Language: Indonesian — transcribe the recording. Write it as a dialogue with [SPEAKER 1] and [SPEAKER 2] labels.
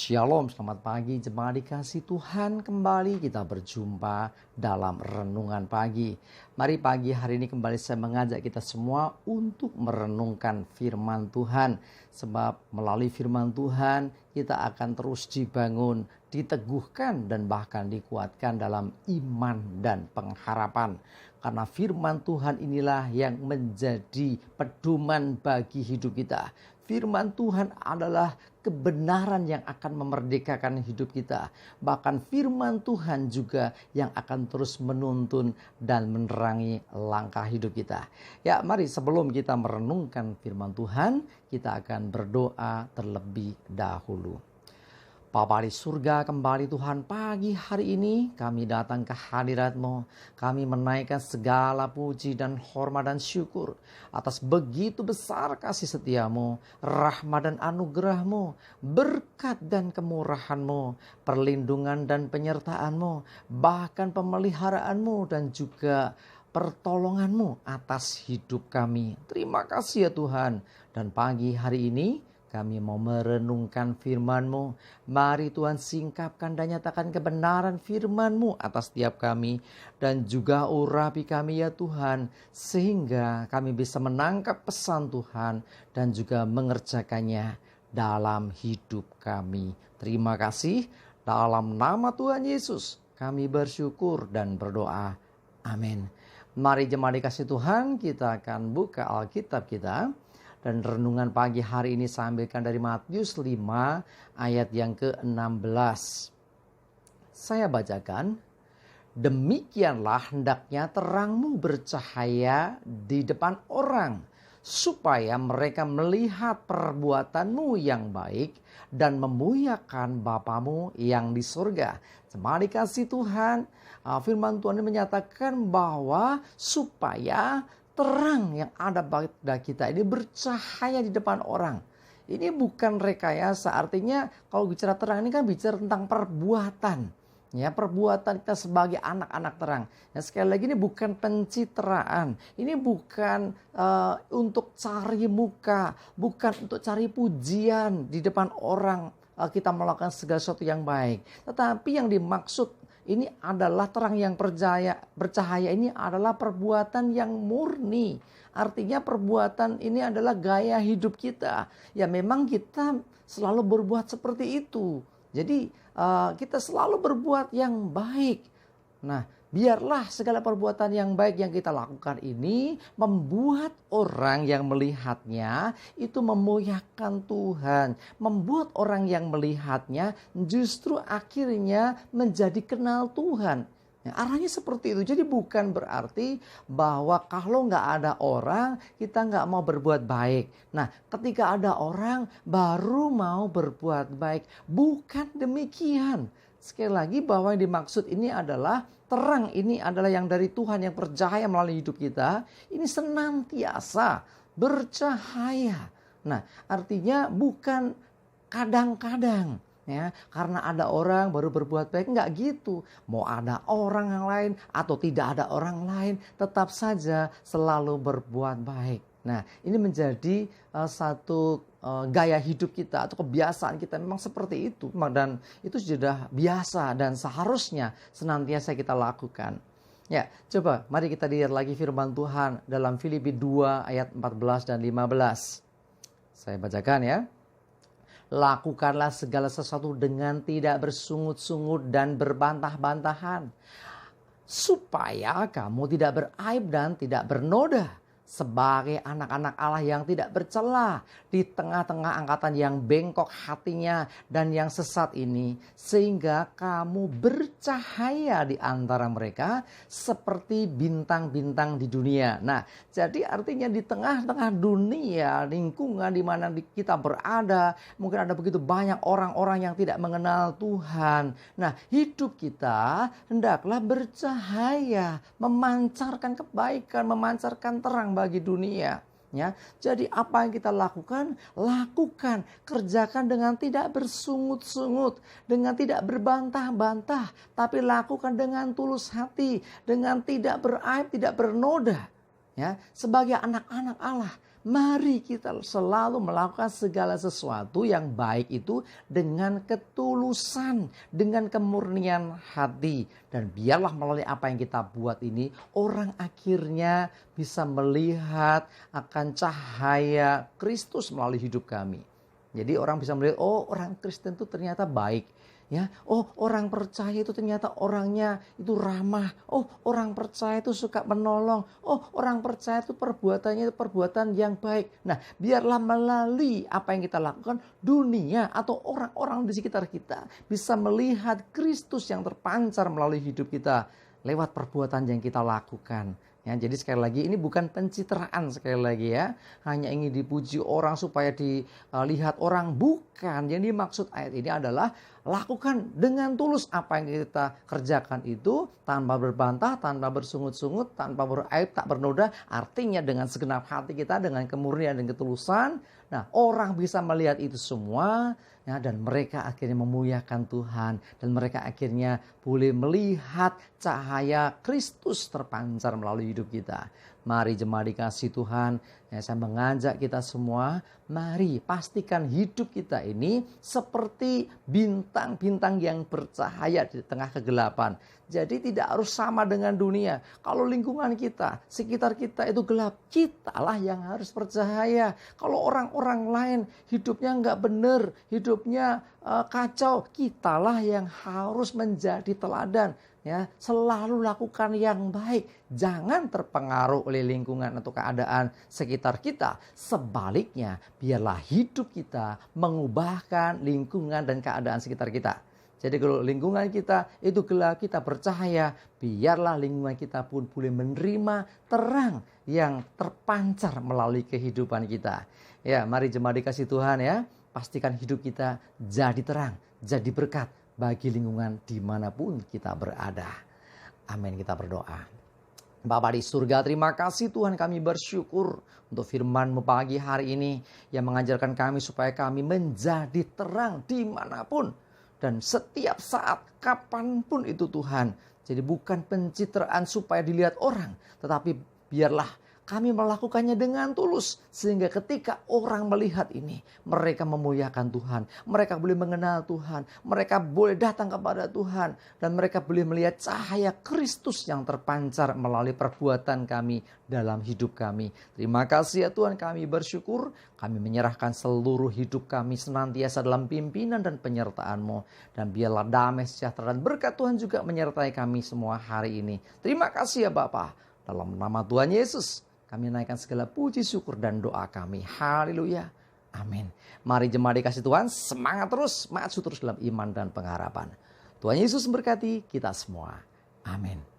[SPEAKER 1] Shalom, selamat pagi jemaat dikasih Tuhan. Kembali kita berjumpa dalam renungan pagi. Mari pagi hari ini kembali saya mengajak kita semua untuk merenungkan firman Tuhan. Sebab melalui firman Tuhan kita akan terus dibangun, diteguhkan dan bahkan dikuatkan dalam iman dan pengharapan. Karena firman Tuhan inilah yang menjadi pedoman bagi hidup kita. Firman Tuhan adalah kebenaran yang akan memerdekakan hidup kita. Bahkan firman Tuhan juga yang akan terus menuntun dan menerangi langkah hidup kita. Ya, mari sebelum kita merenungkan firman Tuhan, kita akan berdoa terlebih dahulu. Bapa di surga, kembali Tuhan pagi hari ini kami datang ke hadirat-Mu. Kami menaikkan segala puji dan hormat dan syukur atas begitu besar kasih setia-Mu, rahmat dan anugerah-Mu, berkat dan kemurahan-Mu, perlindungan dan penyertaan-Mu, bahkan pemeliharaan-Mu dan juga pertolongan-Mu atas hidup kami. Terima kasih ya Tuhan. Dan pagi hari ini kami mau merenungkan firman-Mu. Mari Tuhan singkapkan dan nyatakan kebenaran firman-Mu atas setiap kami. Dan juga urapi kami ya Tuhan. Sehingga kami bisa menangkap pesan Tuhan. Dan juga mengerjakannya dalam hidup kami. Terima kasih. Dalam nama Tuhan Yesus kami bersyukur dan berdoa. Amin. Mari jemaat dikasih Tuhan, kita akan buka Alkitab kita. Dan renungan pagi hari ini saya ambilkan dari Matius 5 ayat yang ke-16. Saya bacakan. Demikianlah hendaknya terangmu bercahaya di depan orang, supaya mereka melihat perbuatanmu yang baik dan memuliakan Bapamu yang di surga. Jemaat dikasih Tuhan, firman Tuhan ini menyatakan bahwa supaya terang yang ada pada kita ini bercahaya di depan orang. Ini bukan rekayasa, artinya kalau bicara terang ini kan bicara tentang perbuatan. Ya, perbuatan kita sebagai anak-anak terang. Ya, sekali lagi ini bukan pencitraan. Ini bukan untuk cari muka, bukan untuk cari pujian di depan orang. Kita melakukan segala sesuatu yang baik. Tetapi yang dimaksud ini adalah terang yang bercahaya ini adalah perbuatan yang murni. Artinya perbuatan ini adalah gaya hidup kita. Ya memang kita selalu berbuat seperti itu. Jadi kita selalu berbuat yang baik. Nah, biarlah segala perbuatan yang baik yang kita lakukan ini membuat orang yang melihatnya itu memuliakan Tuhan. Membuat orang yang melihatnya justru akhirnya menjadi kenal Tuhan. Ya, arahnya seperti itu. Jadi bukan berarti bahwa kalau nggak ada orang kita nggak mau berbuat baik. Nah, ketika ada orang baru mau berbuat baik. Bukan demikian. Sekali lagi bahwa yang dimaksud ini adalah terang ini adalah yang dari Tuhan yang bercahaya melalui hidup kita. Ini senantiasa bercahaya. Nah, artinya bukan kadang-kadang. Ya, karena ada orang baru berbuat baik, enggak gitu. Mau ada orang yang lain atau tidak ada orang lain, tetap saja selalu berbuat baik. Nah, ini menjadi satu gaya hidup kita atau kebiasaan kita memang seperti itu. Dan itu sudah biasa dan seharusnya senantiasa kita lakukan. Ya, coba mari kita lihat lagi firman Tuhan dalam Filipi 2 ayat 14 dan 15. Saya bacakan ya. Lakukanlah segala sesuatu dengan tidak bersungut-sungut dan berbantah-bantahan, supaya kamu tidak beraib dan tidak bernoda, sebagai anak-anak Allah yang tidak bercela di tengah-tengah angkatan yang bengkok hatinya dan yang sesat ini, sehingga kamu bercahaya di antara mereka seperti bintang-bintang di dunia. Nah, jadi artinya di tengah-tengah dunia, lingkungan di mana kita berada, mungkin ada begitu banyak orang-orang yang tidak mengenal Tuhan. Nah, hidup kita hendaklah bercahaya, memancarkan kebaikan, memancarkan terang bagi dunia. Ya, jadi apa yang kita lakukan, kerjakan dengan tidak bersungut-sungut, dengan tidak berbantah-bantah, tapi lakukan dengan tulus hati, dengan tidak beraib, tidak bernoda. Ya, sebagai anak-anak Allah, mari kita selalu melakukan segala sesuatu yang baik itu dengan ketulusan, dengan kemurnian hati. Dan biarlah melalui apa yang kita buat ini, orang akhirnya bisa melihat akan cahaya Kristus melalui hidup kami. Jadi orang bisa melihat, oh orang Kristen itu ternyata baik. Ya, oh orang percaya itu ternyata orangnya itu ramah. Oh orang percaya itu suka menolong. Oh orang percaya itu perbuatannya itu perbuatan yang baik. Nah biarlah melalui apa yang kita lakukan, dunia atau orang-orang di sekitar kita bisa melihat Kristus yang terpancar melalui hidup kita lewat perbuatan yang kita lakukan. Ya, jadi sekali lagi ini bukan pencitraan sekali lagi ya. Hanya ingin dipuji orang supaya dilihat orang. Bukan. Yang dimaksud ayat ini adalah lakukan dengan tulus apa yang kita kerjakan itu tanpa berbantah, tanpa bersungut-sungut, tanpa beraib, tak bernoda. Artinya dengan segenap hati kita, dengan kemurnian dan ketulusan. Nah orang bisa melihat itu semua. Ya, dan mereka akhirnya memuliakan Tuhan. Dan mereka akhirnya boleh melihat cahaya Kristus terpancar melalui hidup kita. Mari jemaat dikasih Tuhan, ya, saya mengajak kita semua, mari pastikan hidup kita ini seperti bintang-bintang yang bercahaya di tengah kegelapan. Jadi tidak harus sama dengan dunia. Kalau lingkungan kita, sekitar kita itu gelap, kitalah yang harus bercahaya. Kalau orang-orang lain hidupnya nggak benar, hidupnya kacau, kitalah yang harus menjadi teladan. Ya, selalu lakukan yang baik. Jangan terpengaruh oleh lingkungan atau keadaan sekitar kita. Sebaliknya, biarlah hidup kita mengubahkan lingkungan dan keadaan sekitar kita. Jadi kalau lingkungan kita itu gelap, kita bercahaya, biarlah lingkungan kita pun boleh menerima terang yang terpancar melalui kehidupan kita. Ya, mari jemaat dikasih Tuhan ya, pastikan hidup kita jadi terang, jadi berkat bagi lingkungan dimanapun kita berada. Amin, kita berdoa. Bapa di surga, terima kasih Tuhan, kami bersyukur untuk firman-Mu pagi hari ini yang mengajarkan kami supaya kami menjadi terang dimanapun dan setiap saat, kapanpun itu Tuhan. Jadi bukan pencitraan supaya dilihat orang, tetapi biarlah kami melakukannya dengan tulus. Sehingga ketika orang melihat ini, mereka memuliakan Tuhan. Mereka boleh mengenal Tuhan. Mereka boleh datang kepada Tuhan. Dan mereka boleh melihat cahaya Kristus yang terpancar melalui perbuatan kami dalam hidup kami. Terima kasih ya Tuhan, kami bersyukur. Kami menyerahkan seluruh hidup kami senantiasa dalam pimpinan dan penyertaan-Mu. Dan biarlah damai, sejahtera, dan berkat Tuhan juga menyertai kami semua hari ini. Terima kasih ya Bapa. Dalam nama Tuhan Yesus, kami naikkan segala puji, syukur, dan doa kami. Haleluya. Amin. Mari jemaat dikasih Tuhan, semangat terus, maju terus dalam iman dan pengharapan. Tuhan Yesus memberkati kita semua. Amin.